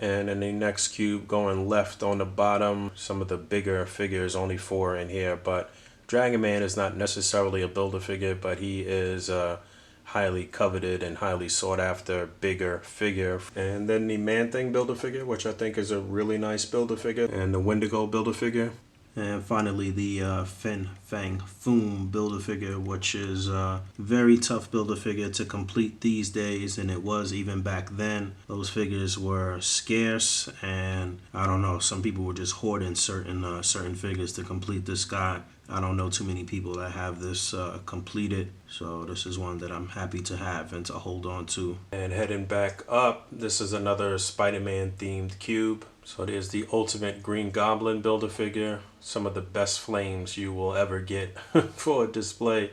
And in the next cube, going left on the bottom, some of the bigger figures, only 4 in here, but Dragon Man is not necessarily a Build-A-Figure, but he is a highly coveted and highly sought after bigger figure. And then the Man-Thing Build-A-Figure, which I think is a really nice Build-A-Figure, and the Wendigo Build-A-Figure. And finally the Fin Fang Foom Build-A-Figure, which is a very tough Build-A-Figure to complete these days, and it was even back then. Those figures were scarce, and I don't know, some people were just hoarding certain figures to complete this guy. I don't know too many people that have this completed, so this is one that I'm happy to have and to hold on to. And heading back up, this is another Spider-Man themed cube. So there's the Ultimate Green Goblin Build-A-Figure. Some of the best flames you will ever get for a display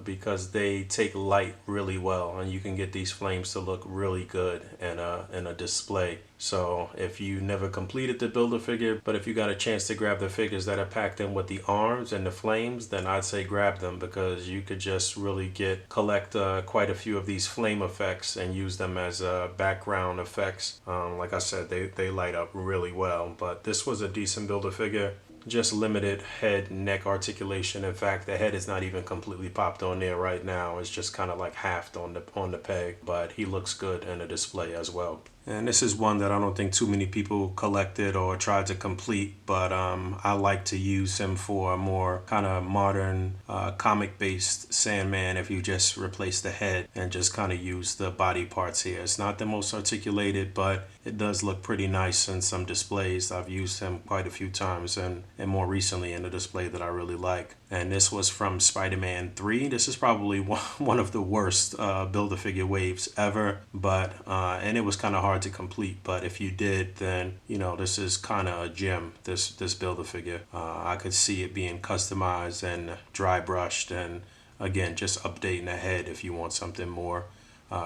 because they take light really well, and you can get these flames to look really good in a display. So if you never completed the Build-A-Figure, but if you got a chance to grab the figures that are packed in with the arms and the flames, then I'd say grab them, because you could just really collect quite a few of these flame effects and use them as background effects. Like I said, they light up really well, but this was a decent Build-A-Figure. Just limited head neck articulation. In fact, the head is not even completely popped on there right now. It's just kind of like halved on the peg, but he looks good in a display as well. And this is one that I don't think too many people collected or tried to complete, but I like to use him for a more kind of modern comic-based Sandman if you just replace the head and just kind of use the body parts here. It's not the most articulated, but it does look pretty nice in some displays. I've used him quite a few times, and more recently in a display that I really like. And this was from Spider-Man 3. This is probably one of the worst Build-A-Figure waves ever, but and it was kind of hard to complete, but if you did, then you know this is kind of a gem, this Build-A-Figure. I could see it being customized and dry brushed, and again just updating the head if you want something more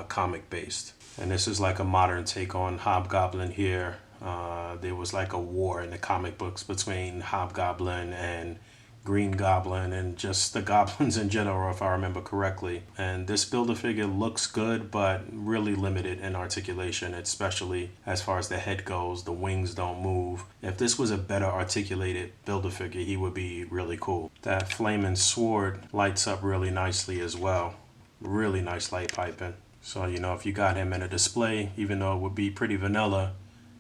comic based. And this is like a modern take on Hobgoblin here. There was like a war in the comic books between Hobgoblin and Green Goblin and just the goblins in general, if I remember correctly. And this Build-A-Figure looks good, but really limited in articulation, especially as far as the head goes. The wings don't move. If this was a better articulated Build-A-Figure, he would be really cool. That flaming sword lights up really nicely as well. Really nice light piping. So, you know, if you got him in a display, even though it would be pretty vanilla,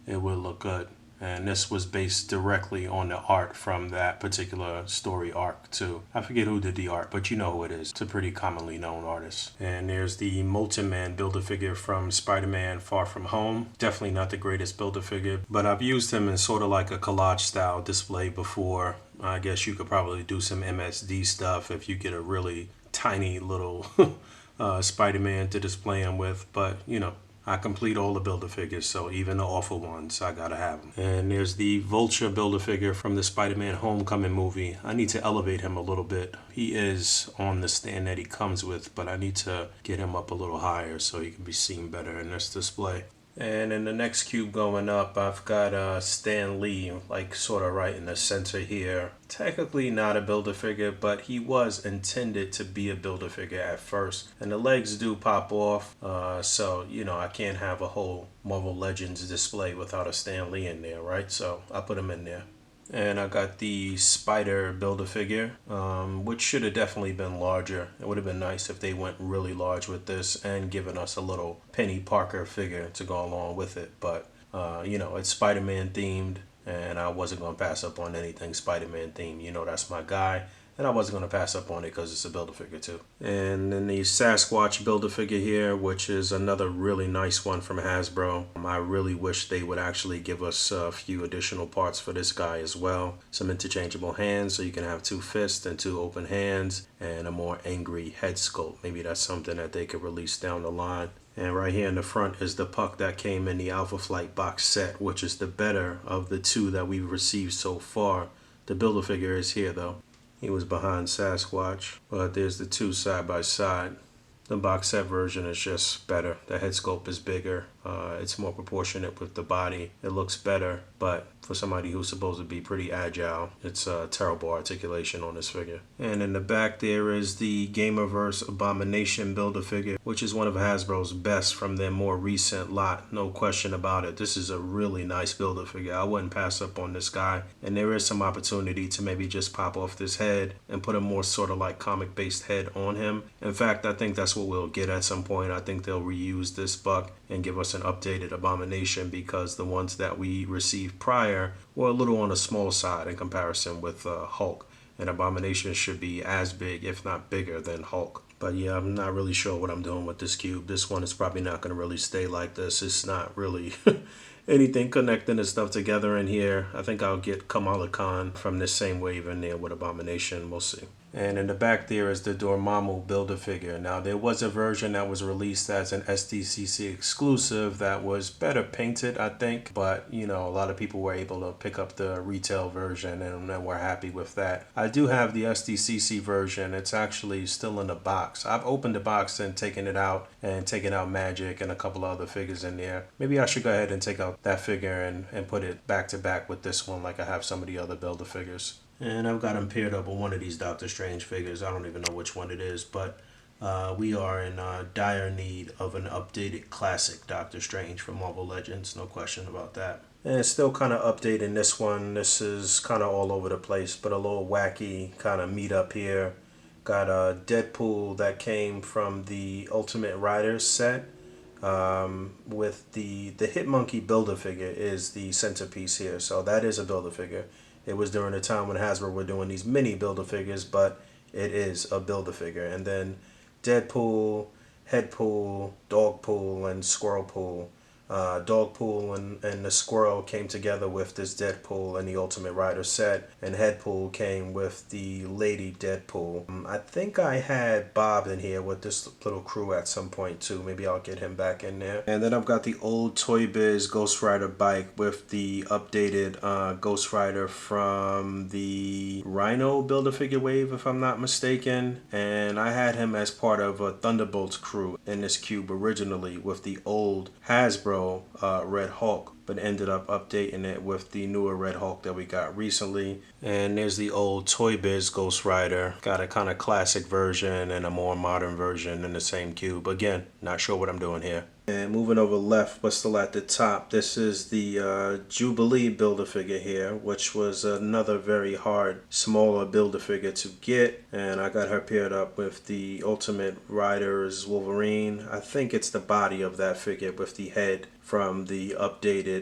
it would look good. And this was based directly on the art from that particular story arc too. I forget who did the art, but you know who it is. It's a pretty commonly known artist. And there's the Molten Man Build-A-Figure from Spider-Man Far From Home. Definitely not the greatest Build-A-Figure, but I've used him in sort of like a collage style display before. I guess you could probably do some MSD stuff if you get a really tiny little Spider-Man to display him with, but you know, I complete all the Build-A-Figures, so even the awful ones, I gotta have them. And there's the Vulture Build-A-Figure from the Spider-Man Homecoming movie. I need to elevate him a little bit. He is on the stand that he comes with, but I need to get him up a little higher so he can be seen better in this display. And in the next cube going up, I've got Stanley, like sort of right in the center here. Technically not a Build-A-Figure, but he was intended to be a Build-A-Figure at first. And the legs do pop off, so, you know, I can't have a whole Marvel Legends display without a Stanley in there, right? So I put him in there. And I got the Spider Build-A-Figure, which should have definitely been larger. It would have been nice if they went really large with this and given us a little Penny Parker figure to go along with it. But, you know, it's Spider-Man themed, and I wasn't going to pass up on anything Spider-Man themed. You know, that's my guy. And I wasn't going to pass up on it because it's a Build-A-Figure too. And then the Sasquatch Build-A-Figure here, which is another really nice one from Hasbro. I really wish they would actually give us a few additional parts for this guy as well. Some interchangeable hands so you can have 2 fists and 2 open hands, and a more angry head sculpt. Maybe that's something that they could release down the line. And right here in the front is the puck that came in the Alpha Flight box set, which is the better of the 2 that we've received so far. The Build-A-Figure is here though. He was behind Sasquatch, but there's the 2 side by side. The box set version is just better. The head sculpt is bigger. It's more proportionate with the body. It looks better, but for somebody who's supposed to be pretty agile, it's a terrible articulation on this figure. And in the back there is the Gamerverse Abomination Build-A-Figure, which is one of Hasbro's best from their more recent lot. No question about it. This is a really nice Build-A-Figure. I wouldn't pass up on this guy. And there is some opportunity to maybe just pop off this head and put a more sort of like comic-based head on him. In fact, I think that's what we'll get at some point. I think they'll reuse this buck and give us an updated Abomination, because the ones that we received prior were a little on the small side in comparison with Hulk. And Abomination should be as big, if not bigger, than Hulk. But yeah, I'm not really sure what I'm doing with this cube. This one is probably not going to really stay like this. It's not really anything connecting the stuff together in here. I think I'll get Kamala Khan from this same wave in there with Abomination. We'll see. And in the back there is the Dormammu Build-A-Figure. Now, there was a version that was released as an SDCC exclusive that was better painted, I think. But, you know, a lot of people were able to pick up the retail version, and then we're happy with that. I do have the SDCC version. It's actually still in the box. I've opened the box and taken it out, and taken out Magic and a couple other figures in there. Maybe I should go ahead and take out that figure and put it back to back with this one like I have some of the other Build-A-Figures. And I've got him paired up with one of these Doctor Strange figures. I don't even know which one it is, but we are in dire need of an updated classic Doctor Strange from Marvel Legends. No question about that. And it's still kind of updating this one. This is kind of all over the place, but a little wacky kind of meet up here. Got a Deadpool that came from the Ultimate Riders set. With the Hitmonkey Build-A-Figure is the centerpiece here. So that is a Build-A-Figure. It was during the time when Hasbro were doing these mini Build-A-Figures, but it is a Build-A-Figure. And then Deadpool, Headpool, Dogpool, and Squirrelpool. Dogpool and the Squirrel came together with this Deadpool and the Ultimate Rider set, and Headpool came with the Lady Deadpool. I think I had Bob in here with this little crew at some point too. Maybe I'll get him back in there. And then I've got the old Toybiz Ghost Rider bike with the updated Ghost Rider from the Rhino Build-A-Figure wave, if I'm not mistaken. And I had him as part of a Thunderbolts crew in this cube originally with the old Hasbro Red Hulk, but ended up updating it with the newer Red Hulk that we got recently. And there's the old Toybiz Ghost Rider. Got a kind of classic version and a more modern version in the same cube. Again, not sure what I'm doing here. And moving over left, but still at the top, this is the Jubilee Build-A-Figure here, which was another very hard, smaller Build-A-Figure to get. And I got her paired up with the Ultimate Riders Wolverine. I think it's the body of that figure with the head from the updated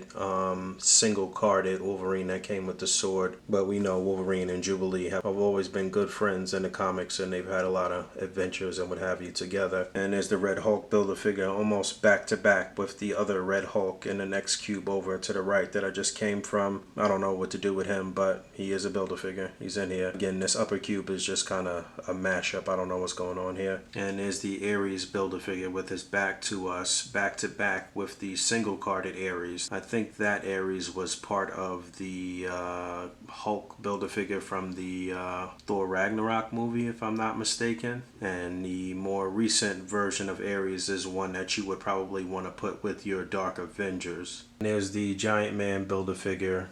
single-carded Wolverine that came with the sword. But we know Wolverine and Jubilee have always been good friends in the comics, and they've had a lot of adventures and what have you together. And there's the Red Hulk Build-A-Figure almost back to back with the other Red Hulk in the next cube over to the right that I just came from. I don't know what to do with him, but he is a Build-A-Figure. He's in here. Again, this upper cube is just kind of a mashup. I don't know what's going on here. And there's the Ares Build-A-Figure with his back to us, back to back with the single carded Ares. I think that Ares was part of the Hulk Build-A-Figure from the Thor Ragnarok movie, if I'm not mistaken. And the more recent version of Ares is one that you would probably want to put with your Dark Avengers. And there's the Giant Man Build-A-Figure.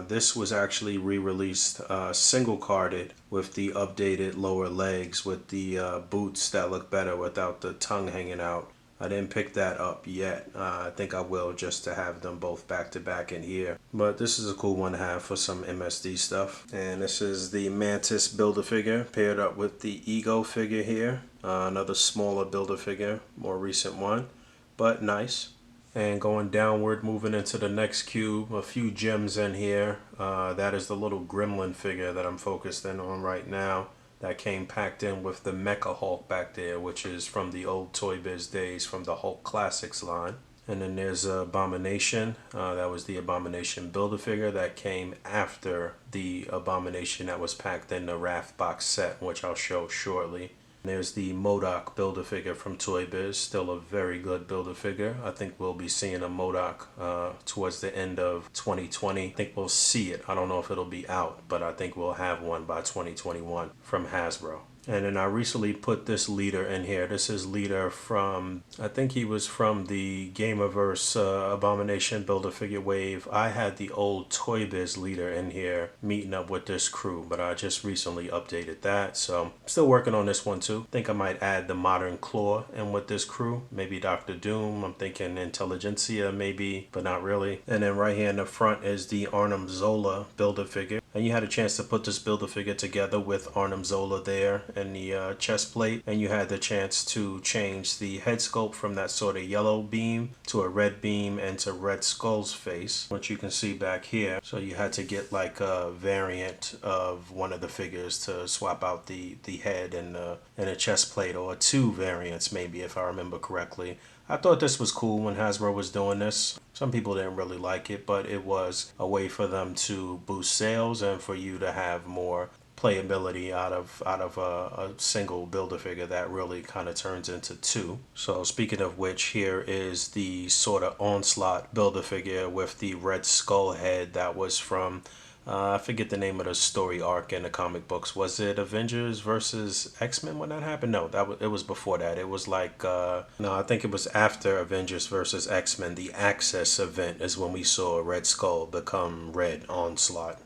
This was actually re-released single carded with the updated lower legs with the boots that look better without the tongue hanging out. I didn't pick that up yet. I think I will, just to have them both back to back in here. But this is a cool one to have for some MSD stuff. And this is the Mantis Build-A-Figure paired up with the Ego figure here. Another smaller Build-A-Figure, more recent one, but nice. And going downward, moving into the next cube, a few gems in here. That is the little Gremlin figure that I'm focused in on right now. That came packed in with the Mecha Hulk back there, which is from the old Toybiz days from the Hulk Classics line. And then there's Abomination. That was the Abomination Build-A-Figure that came after the Abomination that was packed in the Wrath box set, which I'll show shortly. There's the MODOK Build-A-Figure from Toybiz, still a very good Build-A-Figure. I think we'll be seeing a MODOK towards the end of 2020. I think we'll see it. I don't know if it'll be out, but I think we'll have one by 2021 from Hasbro. And then I recently put this leader in here. This is leader from, I think he was from the Gamerverse Abomination Build-A-Figure wave. I had the old Toybiz leader in here meeting up with this crew, but I just recently updated that. So I'm still working on this one too. Think I might add the Modern Claw in with this crew. Maybe Dr. Doom. I'm thinking Intelligentsia maybe, but not really. And then right here in the front is the Arnim Zola Build-A-Figure. And you had a chance to put this Build-A-Figure together with Arnim Zola there and the chest plate, and you had the chance to change the head sculpt from that sort of yellow beam to a red beam and to Red Skull's face, which you can see back here. So you had to get like a variant of one of the figures to swap out the head and a chest plate, or two variants maybe if I remember correctly. I thought this was cool when Hasbro was doing this. Some people didn't really like it, but it was a way for them to boost sales and for you to have more playability out of a single Build-A-Figure that really kind of turns into two. So speaking of which, here is the sort of Onslaught Build-A-Figure with the Red Skull head that was from I forget the name of the story arc in the comic books. Was it Avengers versus X-Men when that happened? No, it was before that. It was like, no, I think it was after Avengers versus X-Men. The Access event is when we saw Red Skull become Red Onslaught.